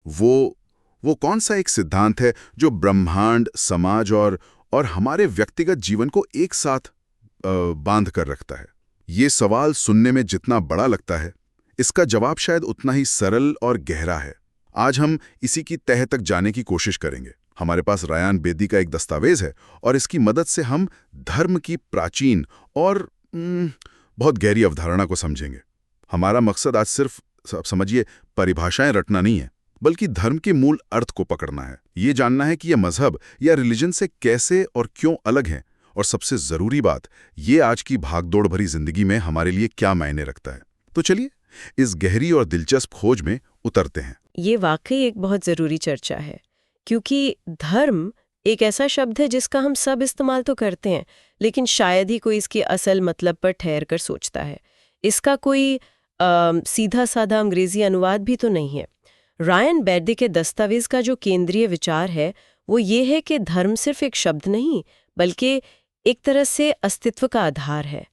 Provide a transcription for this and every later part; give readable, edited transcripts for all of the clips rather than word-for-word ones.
वो कौन सा एक सिद्धांत है जो ब्रह्मांड, समाज और हमारे व्यक्तिगत जीवन को एक साथ बांध कर रखता है? ये सवाल सुनने में जितना बड़ा लगता है, इसका जवाब शायद उतना ही सरल और गहरा है। आज हम इसी की तह तक जाने की कोशिश करेंगे। हमारे पास रायन बेदी का एक दस्तावेज है और इसकी मदद से हम धर्म की प्राचीन और बहुत गहरी अवधारणा को समझेंगे। हमारा मकसद आज सिर्फ समझिए परिभाषाएं रटना नहीं है, बल्कि धर्म के मूल अर्थ को पकड़ना है। ये जानना है कि यह मजहब या रिलीजन से कैसे और क्यों अलग है, और सबसे जरूरी बात, ये आज की भागदौड़ भरी जिंदगी में हमारे लिए क्या मायने रखता है। तो चलिए इस गहरी और दिलचस्प खोज में उतरते हैं। ये वाकई एक बहुत जरूरी चर्चा है, क्योंकि धर्म एक ऐसा शब्द है जिसका हम सब इस्तेमाल तो करते हैं, लेकिन शायद ही कोई इसके असल मतलब पर ठहर कर सोचता है। इसका कोई सीधा साधा अंग्रेजी अनुवाद भी तो नहीं है। रायन बेदी के दस्तावेज का जो केंद्रीय विचार है वो ये है कि धर्म सिर्फ एक शब्द नहीं, बल्कि एक तरह से अस्तित्व का आधार है।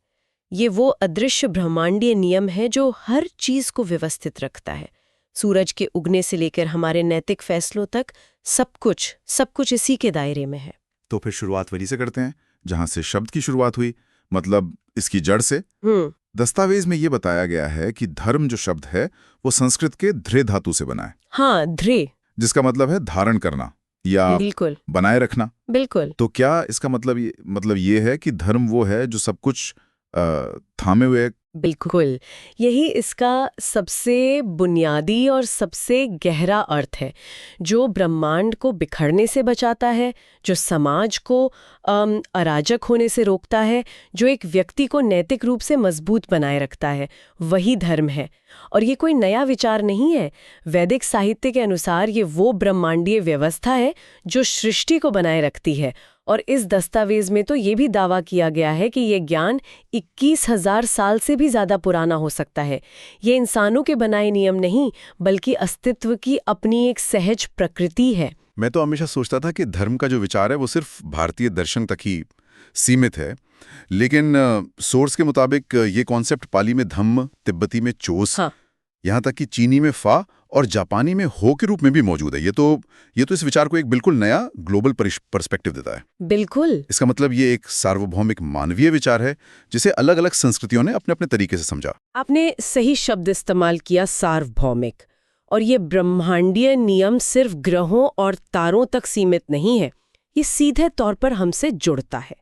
ये वो अदृश्य ब्रह्मांडीय नियम है जो हर चीज को व्यवस्थित रखता है। सूरज के उगने से लेकर हमारे नैतिक फैसलों तक सब कुछ इसी के दायरे में है। तो फिर शुरुआत वहीं से करते हैं जहां से शब्द की शुरुआत हुई, मतलब इसकी जड़ से। दस्तावेज में ये बताया गया है कि धर्म जो शब्द है वो संस्कृत के ध्रे धातु से बना है। हाँ, ध्रे, जिसका मतलब है धारण करना या बिल्कुल बनाए रखना। बिल्कुल। तो क्या इसका मतलब ये है कि धर्म वो है जो सब कुछ थामे हुए? बिल्कुल, यही इसका सबसे बुनियादी और सबसे गहरा अर्थ है, जो ब्रह्मांड को बिखरने से बचाता है, जो समाज को अराजक होने से रोकता है, जो एक व्यक्ति को नैतिक रूप से मजबूत बनाए रखता है, वही धर्म है। और ये कोई नया विचार नहीं है। वैदिक साहित्य के अनुसार ये वो ब्रह्मांडीय व्यवस्था है जो सृष्टि को बनाए रखती है। और इस दस्तावेज में तो ये भी दावा किया गया है कि ये ज्ञान 21,000 साल से भी ज्यादा पुराना हो सकता है। ये इंसानों के बनाए नियम नहीं, बल्कि अस्तित्व की अपनी एक सहज प्रकृति है। मैं तो हमेशा सोचता था कि धर्म का जो विचार है वो सिर्फ भारतीय दर्शन तक ही सीमित है, लेकिन सोर्स के मुताबिक ये कॉन्सेप्ट पाली में धम्म, तिब्बती में चोस, हाँ। यहाँ तक कि चीनी में फा और जापानी में हो के रूप में भी मौजूद है। ये तो इस विचार को एक बिल्कुल नया ग्लोबल पर्सपेक्टिव देता है। बिल्कुल। इसका मतलब ये एक सार्वभौमिक मानवीय विचार है जिसे अलग अलग संस्कृतियों ने अपने अपने तरीके से समझा। आपने सही शब्द इस्तेमाल किया, सार्वभौमिक। और ये ब्रह्मांडीय नियम सिर्फ ग्रहों और तारों तक सीमित नहीं है, ये सीधे तौर पर हमसे जुड़ता है।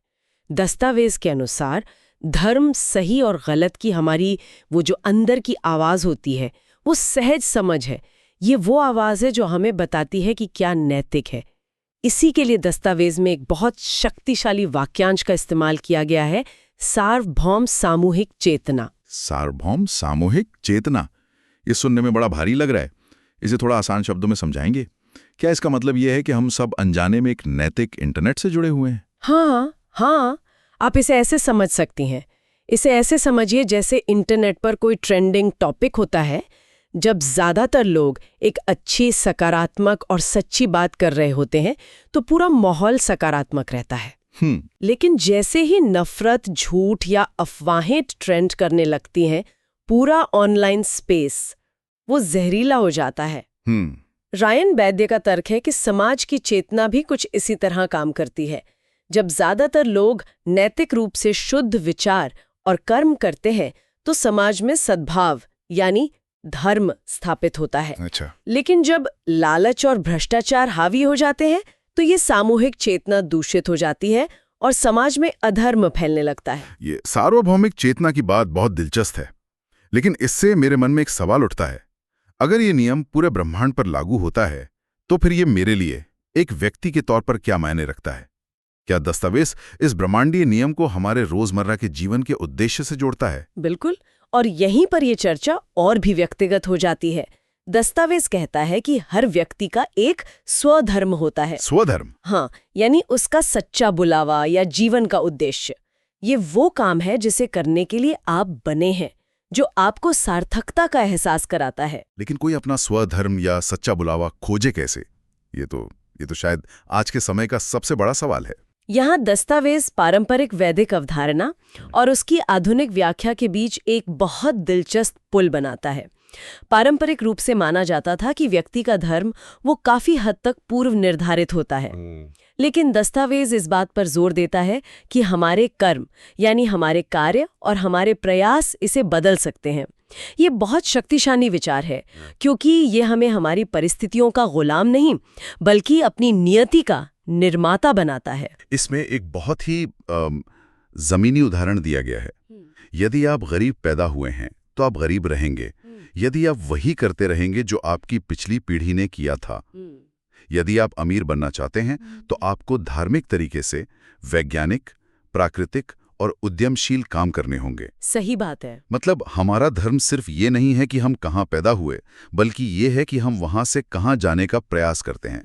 दस्तावेज के अनुसार धर्म सही और गलत की हमारी वो जो अंदर की आवाज होती है वो सहज समझ है। ये वो आवाज है जो हमें बताती है कि क्या नैतिक है। इसी के लिए दस्तावेज में एक बहुत शक्तिशाली वाक्यांश का इस्तेमाल किया गया है, सार्वभौम सामूहिक चेतना। सार्वभौम सामूहिक चेतना, ये सुनने में बड़ा भारी लग रहा है। इसे थोड़ा आसान शब्दों में समझाएंगे? क्या इसका मतलब यह है कि हम सब अनजाने में एक नैतिक इंटरनेट से जुड़े हुए हैं? हाँ, आप इसे ऐसे समझ सकती हैं। इसे ऐसे समझिए जैसे इंटरनेट पर कोई ट्रेंडिंग टॉपिक होता है। जब ज्यादातर लोग एक अच्छी, सकारात्मक और सच्ची बात कर रहे होते हैं तो पूरा माहौल सकारात्मक रहता है। लेकिन जैसे ही नफरत, झूठ या अफवाहें ट्रेंड करने लगती हैं, पूरा ऑनलाइन स्पेस वो जहरीला हो जाता है। रायन बेदी का तर्क है कि समाज की चेतना भी कुछ इसी तरह काम करती है। जब ज्यादातर लोग नैतिक रूप से शुद्ध विचार और कर्म करते हैं तो समाज में सद्भाव यानी धर्म स्थापित होता है। अच्छा। लेकिन जब लालच और भ्रष्टाचार हावी हो जाते हैं तो ये सामूहिक चेतना दूषित हो जाती है और समाज में अधर्म फैलने लगता है। ये सार्वभौमिक चेतना की बात बहुत दिलचस्प है, लेकिन इससे मेरे मन में एक सवाल उठता है। अगर ये नियम पूरे ब्रह्मांड पर लागू होता है तो फिर ये मेरे लिए एक व्यक्ति के तौर पर क्या मायने रखता है? क्या दस्तावेज इस ब्रह्मांडीय नियम को हमारे रोजमर्रा के जीवन के उद्देश्य से जोड़ता है? बिल्कुल, और यहीं पर यह चर्चा और भी व्यक्तिगत हो जाती है। दस्तावेज कहता है कि हर व्यक्ति का एक स्वधर्म होता है। स्वधर्म? हाँ, यानी उसका सच्चा बुलावा या जीवन का उद्देश्य। ये वो काम है जिसे करने के लिए आप बने हैं, जो आपको सार्थकता का एहसास कराता है। लेकिन कोई अपना स्वधर्म या सच्चा बुलावा खोजे कैसे? ये तो शायद आज के समय का सबसे बड़ा सवाल है। यहाँ दस्तावेज पारंपरिक वैदिक अवधारणा और उसकी आधुनिक व्याख्या के बीच एक बहुत दिलचस्प पुल बनाता है। पारंपरिक रूप से माना जाता था कि व्यक्ति का धर्म वो काफी हद तक पूर्व निर्धारित होता है। लेकिन दस्तावेज इस बात पर जोर देता है कि हमारे कर्म यानी हमारे कार्य और हमारे प्रयास इसे बदल सकते हैं। ये बहुत शक्तिशाली विचार है, क्योंकि ये हमें हमारी परिस्थितियों का गुलाम नहीं बल्कि अपनी नियति का निर्माता बनाता है। इसमें एक बहुत ही जमीनी उदाहरण दिया गया है। यदि आप गरीब पैदा हुए हैं तो आप गरीब रहेंगे, यदि आप वही करते रहेंगे जो आपकी पिछली पीढ़ी ने किया था। यदि आप अमीर बनना चाहते हैं तो आपको धार्मिक तरीके से वैज्ञानिक, प्राकृतिक और उद्यमशील काम करने होंगे। सही बात है। मतलब हमारा धर्म सिर्फ ये नहीं है कि हम कहाँ पैदा हुए, बल्कि ये है कि हम वहां से कहाँ जाने का प्रयास करते हैं।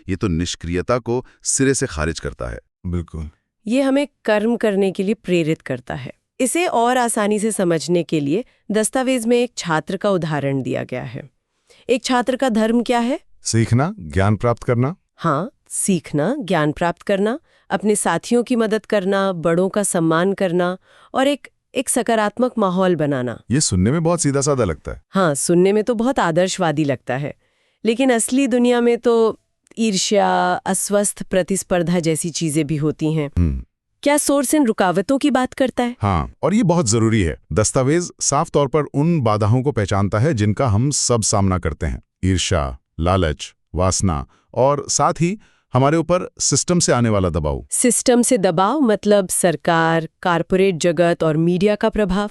ये तो निष्क्रियता को सिरे से खारिज करता है। बिल्कुल। ये हमें कर्म करने के लिए प्रेरित करता है। इसे और आसानी से समझने के लिए दस्तावेज में एक छात्र का उदाहरण दिया गया है। एक छात्र का धर्म क्या है? सीखना, ज्ञान प्राप्त करना। हाँ, सीखना, ज्ञान प्राप्त करना, अपने साथियों की मदद करना, बड़ों का सम्मान करना और एक सकारात्मक माहौल बनाना। ये सुनने में बहुत सीधा साधा लगता है। हाँ, सुनने में तो बहुत आदर्शवादी लगता है, लेकिन असली दुनिया में तो ईर्ष्या, अस्वस्थ प्रतिस्पर्धा जैसी चीजें भी होती हैं। क्या सोर्स इन रुकावटों की बात करता है? हाँ, और ये बहुत जरूरी है। दस्तावेज साफ तौर पर उन बाधाओं को पहचानता है जिनका हम सब सामना करते हैं। ईर्ष्या, लालच, वासना और साथ ही हमारे ऊपर सिस्टम से आने वाला दबाव। सिस्टम से दबाव मतलब सरकार, कारपोरेट जगत और मीडिया का प्रभाव।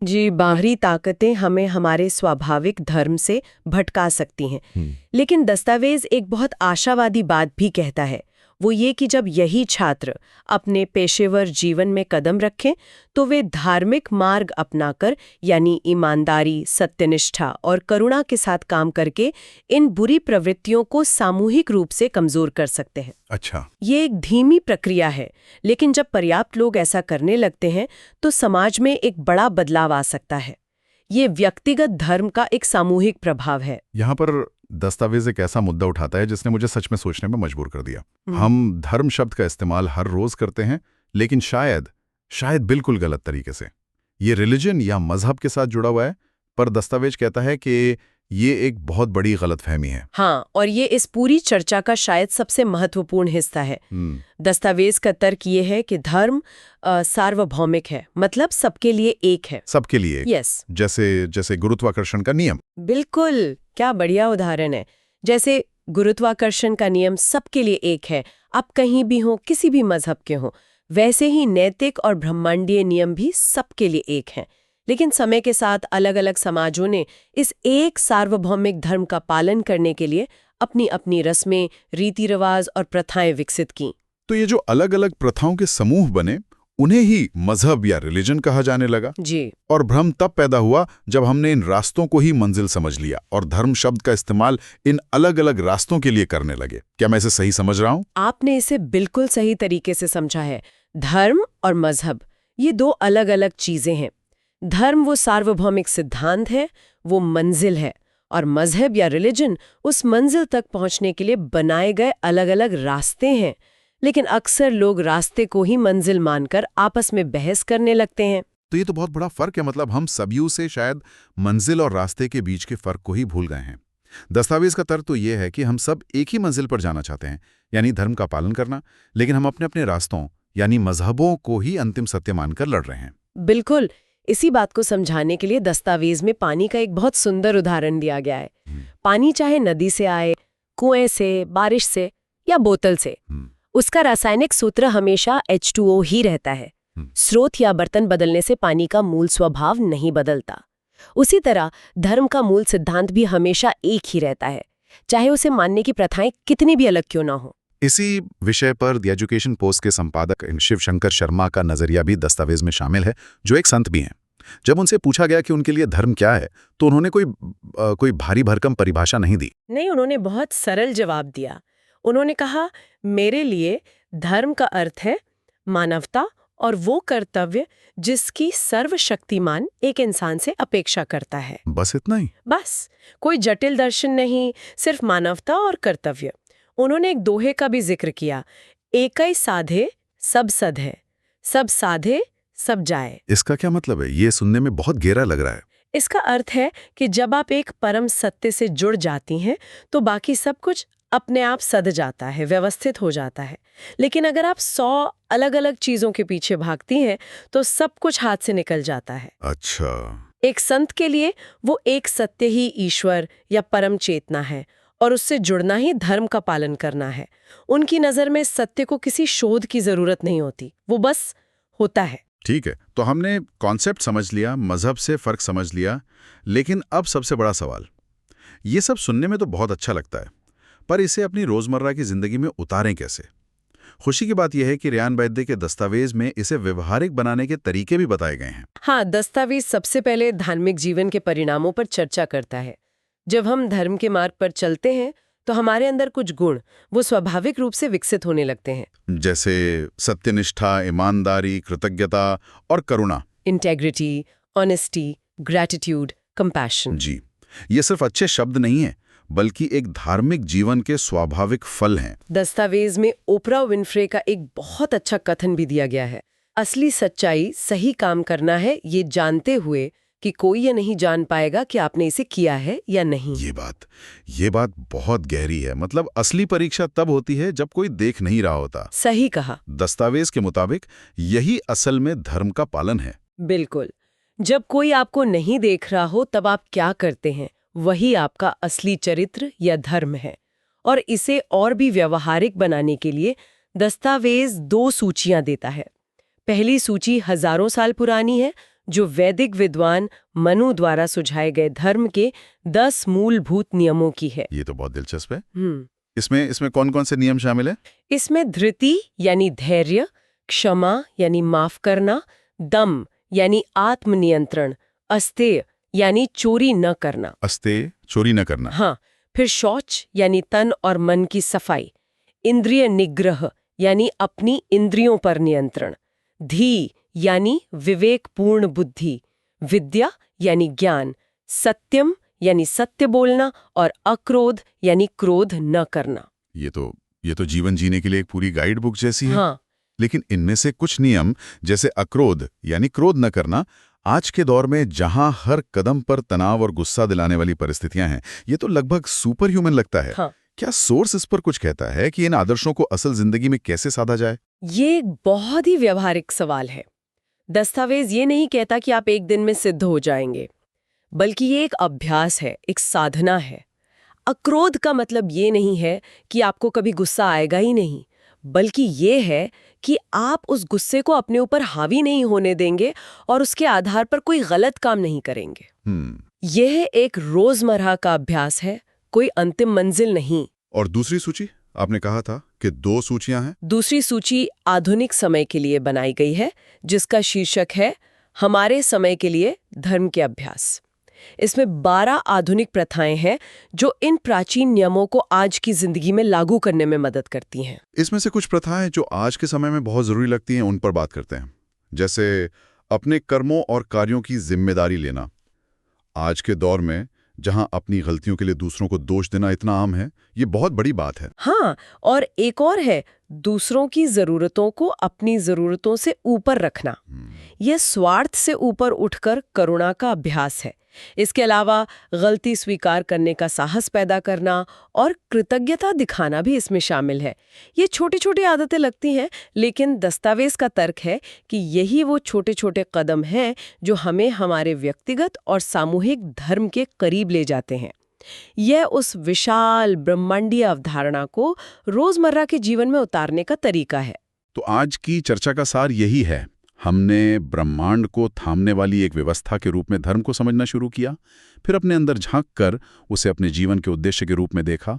जी, बाहरी ताकतें हमें हमारे स्वाभाविक धर्म से भटका सकती हैं। लेकिन दस्तावेज एक बहुत आशावादी बात भी कहता है। वो ये कि जब यही छात्र अपने पेशेवर जीवन में कदम रखें तो वे धार्मिक मार्ग अपनाकर यानी ईमानदारी, सत्यनिष्ठा और करुणा के साथ काम करके इन बुरी प्रवृत्तियों को सामूहिक रूप से कमजोर कर सकते हैं। अच्छा। ये एक धीमी प्रक्रिया है, लेकिन जब पर्याप्त लोग ऐसा करने लगते हैं तो समाज में एक बड़ा बदलाव आ सकता है। ये व्यक्तिगत धर्म का एक सामूहिक प्रभाव है। यहाँ पर दस्तावेज एक ऐसा मुद्दा उठाता है जिसने मुझे सच में सोचने में मजबूर कर दिया। हम धर्म शब्द का इस्तेमाल हर रोज करते हैं, लेकिन शायद बिल्कुल गलत तरीके से। ये रिलीजन या मजहब के साथ जुड़ा हुआ है, पर दस्तावेज कहता है कि ये एक बहुत बड़ी गलतफहमी है। हाँ, और ये इस पूरी चर्चा का शायद सबसे महत्वपूर्ण हिस्सा है। दस्तावेज का तर्क ये है कि धर्म सार्वभौमिक है, मतलब सबके लिए एक है। सबके लिए? यस। जैसे गुरुत्वाकर्षण का नियम। बिल्कुल, क्या बढ़िया उदाहरण है। जैसे गुरुत्वाकर्षण का नियम सबके लिए एक है, आप कहीं भी हो, किसी भी मजहब के हो, वैसे ही नैतिक और ब्रह्मांडीय नियम भी सबके लिए एक हैं। लेकिन समय के साथ अलग अलग समाजों ने इस एक सार्वभौमिक धर्म का पालन करने के लिए अपनी अपनी रस्में, रीति रिवाज और प्रथाएं विकसित की। तो ये जो अलग अलग प्रथाओं के समूह बने, उन्हें ही मजहब या रिलीजन कहा जाने लगा। जी। और भ्रम तब पैदा हुआ जब हमने इन रास्तों को ही मंजिल समझ लिया और धर्म शब्द का इस्तेमाल इन अलग अलग रास्तों के लिए करने लगे। क्या मैं इसे सही समझ रहा हूँ? आपने इसे बिल्कुल सही तरीके से समझा है। धर्म और मजहब ये दो अलग अलग चीजें हैं। धर्म वो सार्वभौमिक सिद्धांत है, वो मंजिल है, और मजहब या रिलीजन उस मंजिल तक पहुंचने के लिए बनाए गए अलग अलग रास्ते हैं। लेकिन अक्सर लोग रास्ते को ही मंजिल मानकर आपस में बहस करने लगते हैं। तो ये तो बहुत बड़ा फर्क है। मतलब हम सदियों से शायद मंजिल और रास्ते के बीच के फर्क को ही भूल गए हैं। दस्तावेज का तर्क तो ये है कि हम सब एक ही मंजिल पर जाना चाहते हैं, यानी धर्म का पालन करना, लेकिन हम अपने अपने रास्तों यानी मजहबों को ही अंतिम सत्य मानकर लड़ रहे हैं। बिल्कुल। इसी बात को समझाने के लिए दस्तावेज में पानी का एक बहुत सुंदर उदाहरण दिया गया है। पानी चाहे नदी से आए, कुएं से, बारिश से या बोतल से, उसका रासायनिक सूत्र हमेशा H2O ही रहता है। स्रोत या बर्तन बदलने से पानी का मूल स्वभाव नहीं बदलता। उसी तरह धर्म का मूल सिद्धांत भी हमेशा एक ही रहता है, चाहे उसे मानने की प्रथाएं कितनी भी अलग क्यों ना हो। इसी विषय पर द एजुकेशन पोस्ट के संपादक शिव शंकर शर्मा का नजरिया भी दस्तावेज में शामिल है, जो एक संत भी हैं। जब उनसे पूछा गया कि उनके लिए धर्म क्या है, तो उन्होंने कोई भारी भरकम परिभाषा नहीं दी। नहीं, उन्होंने बहुत सरल जवाब दिया। उन्होंने कहा, मेरे लिए धर्म का अर्थ है मानवता और वो कर्तव्य जिसकी सर्वशक्तिमान एक इंसान से अपेक्षा करता है। बस इतना ही? बस, कोई जटिल दर्शन नहीं, सिर्फ मानवता और कर्तव्य। उन्होंने एक दोहे का भी जिक्र किया, एकै साधे सब सधे, सब साधे सब जाए। इसका क्या मतलब है? ये सुनने में बहुत गहरा लग रहा है। इसका अर्थ है कि जब आप एक परम सत्य से जुड़ जाती हैं तो बाकी सब कुछ अपने आप सध जाता है, व्यवस्थित हो जाता है। लेकिन अगर आप 100 अलग-अलग चीजों के पीछे भागती हैं तो सब कुछ हाथ से निकल जाता है। अच्छा। एक संत के लिए वो एक सत्य ही ईश्वर या परम चेतना है और उससे जुड़ना ही धर्म का पालन करना है। उनकी नजर में सत्य को किसी शोध की जरूरत नहीं होती, वो बस होता है। ठीक है, तो हमने कॉन्सेप्ट समझ लिया, मजहब से फर्क समझ लिया, लेकिन अब सबसे बड़ा सवाल, ये सब सुनने में तो बहुत अच्छा लगता है, पर इसे अपनी रोजमर्रा की जिंदगी में उतारें कैसे? खुशी की बात यह है कि रेयान वैद्य के दस्तावेज में इसे व्यवहारिक बनाने के तरीके भी बताए गए हैं। हाँ, दस्तावेज सबसे पहले धार्मिक जीवन के परिणामों पर चर्चा करता है। जब हम धर्म के मार्ग पर चलते हैं तो हमारे अंदर कुछ गुण वो स्वाभाविक रूप से विकसित होने लगते हैं, जैसे सत्यनिष्ठा, ईमानदारी, कृतज्ञता और करुणा। Integrity, honesty, gratitude, compassion. जी, ये सिर्फ अच्छे शब्द नहीं हैं, बल्कि एक धार्मिक जीवन के स्वाभाविक फल हैं। दस्तावेज में ओपरा विनफ्रे का एक बहुत अच्छा कथन भी दिया गया है। असली सच्चाई सही काम करना है, ये जानते हुए कि कोई ये नहीं जान पाएगा कि आपने इसे किया है या नहीं। ये बात बहुत गहरी है। मतलब असली परीक्षा तब होती है जब कोई देख नहीं रहा होता। सही कहा। दस्तावेज के मुताबिक यही असल में धर्म का पालन है। बिल्कुल। जब कोई आपको नहीं देख रहा हो तब आप क्या करते हैं, वही आपका असली चरित्र या धर्म है। और इसे और भी व्यवहारिक बनाने के लिए दस्तावेज 2 सूचियां देता है। पहली सूची हजारों साल पुरानी है, जो वैदिक विद्वान मनु द्वारा सुझाए गए धर्म के 10 मूलभूत नियमों की है। ये तो बहुत दिलचस्प है। इसमें कौन-कौन से नियम शामिल है? इसमें धृति यानी धैर्य, क्षमा यानी माफ करना, दम यानी आत्मनियंत्रण, अस्तेय यानी चोरी न करना। अस्तेय, चोरी न करना। हाँ, फिर शौच यानी तन और मन की सफाई, इंद्रिय निग्रह यानी अपनी इंद्रियों पर नियंत्रण, धी यानी विवेकपूर्ण बुद्धि, विद्या यानी ज्ञान, सत्यम यानी सत्य बोलना और अक्रोध यानी क्रोध न करना। ये तो जीवन जीने के लिए एक पूरी गाइड बुक जैसी है। हाँ। लेकिन इनमें से कुछ नियम, जैसे अक्रोध यानी क्रोध न करना, आज के दौर में जहां हर कदम पर तनाव और गुस्सा दिलाने वाली परिस्थितियां हैं, ये तो लगभग सुपर ह्यूमन लगता है। हाँ। क्या सोर्स इस पर कुछ कहता है कि इन आदर्शों को असल जिंदगी में कैसे साधा जाए? ये एक बहुत ही व्यवहारिक सवाल है। दस्तावेज ये नहीं कहता कि आप एक दिन में सिद्ध हो जाएंगे, बल्कि ये एक अभ्यास है, एक साधना है। अक्रोध का मतलब ये नहीं है कि आपको कभी गुस्सा आएगा ही नहीं, बल्कि ये है कि आप उस गुस्से को अपने ऊपर हावी नहीं होने देंगे और उसके आधार पर कोई गलत काम नहीं करेंगे। यह एक रोजमर्रा का अभ्यास है, कोई अंतिम मंजिल नहीं। और दूसरी सूची, आपने कहा था कि 2 सूचियां हैं। दूसरी सूची आधुनिक समय के लिए बनाई गई है, जिसका शीर्षक है हमारे समय के लिए धर्म के अभ्यास। इसमें 12 आधुनिक प्रथाएं हैं जो इन प्राचीन नियमों को आज की जिंदगी में लागू करने में मदद करती हैं। इसमें से कुछ प्रथाएं जो आज के समय में बहुत जरूरी लगती हैं, उन पर बात करते हैं। जैसे अपने कर्मों और कार्यों की जिम्मेदारी लेना। आज के दौर में जहां अपनी गलतियों के लिए दूसरों को दोष देना इतना आम है, ये बहुत बड़ी बात है। हाँ, और एक और है दूसरों की जरूरतों को अपनी जरूरतों से ऊपर रखना। यह स्वार्थ से ऊपर उठकर करुणा का अभ्यास है। इसके अलावा गलती स्वीकार करने का साहस पैदा करना और कृतज्ञता दिखाना भी इसमें शामिल है। ये छोटी छोटी आदतें लगती हैं, लेकिन दस्तावेज का तर्क है कि यही वो छोटे छोटे कदम हैं जो हमें हमारे व्यक्तिगत और सामूहिक धर्म के करीब ले जाते हैं। यह उस विशाल ब्रह्मांडीय अवधारणा को रोजमर्रा के जीवन में उतारने का तरीका है। तो आज की चर्चा का सार यही है। हमने ब्रह्मांड को थामने वाली एक व्यवस्था के रूप में धर्म को समझना शुरू किया, फिर अपने अंदर झांक कर उसे अपने जीवन के उद्देश्य के रूप में देखा।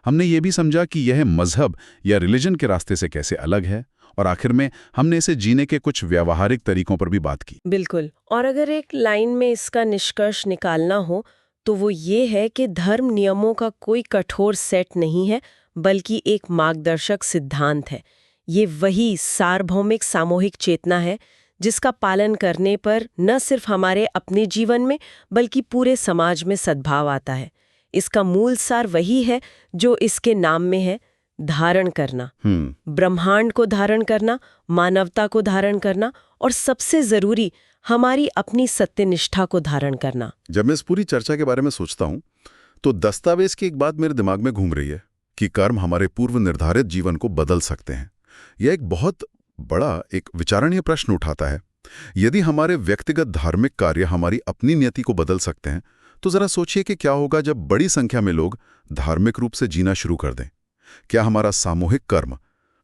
हमने ये भी समझा कि यह मजहब या रिलीजन के रास्ते से कैसे अलग है, और आखिर में हमने इसे जीने के कुछ व्यावहारिक तरीकों पर भी बात की। बिल्कुल। और अगर एक लाइन में इसका निष्कर्ष निकालना हो तो वो ये है कि धर्म नियमों का कोई कठोर सेट नहीं है, बल्कि एक मार्गदर्शक सिद्धांत है। ये वही सार्वभौमिक सामूहिक चेतना है जिसका पालन करने पर न सिर्फ हमारे अपने जीवन में बल्कि पूरे समाज में सद्भाव आता है। इसका मूल सार वही है जो इसके नाम में है, धारण करना, हम्म। ब्रह्मांड को धारण करना, मानवता को धारण करना और सबसे जरूरी हमारी अपनी सत्यनिष्ठा को धारण करना। जब मैं इस पूरी चर्चा के बारे में सोचता हूं तो दस्तावेज की एक बात मेरे दिमाग में घूम रही है कि कर्म हमारे पूर्व निर्धारित जीवन को बदल सकते हैं। यह एक बहुत बड़ा एक विचारणीय प्रश्न उठाता है। यदि हमारे व्यक्तिगत धार्मिक कार्य हमारी अपनी नियति को बदल सकते हैं तो जरा सोचिए कि क्या होगा जब बड़ी संख्या में लोग धार्मिक रूप से जीना शुरू कर दें। क्या हमारा सामूहिक कर्म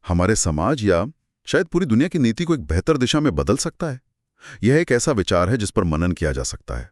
हमारे समाज या शायद पूरी दुनिया की नीति को एक बेहतर दिशा में बदल सकता है? यह एक ऐसा विचार है जिस पर मनन किया जा सकता है।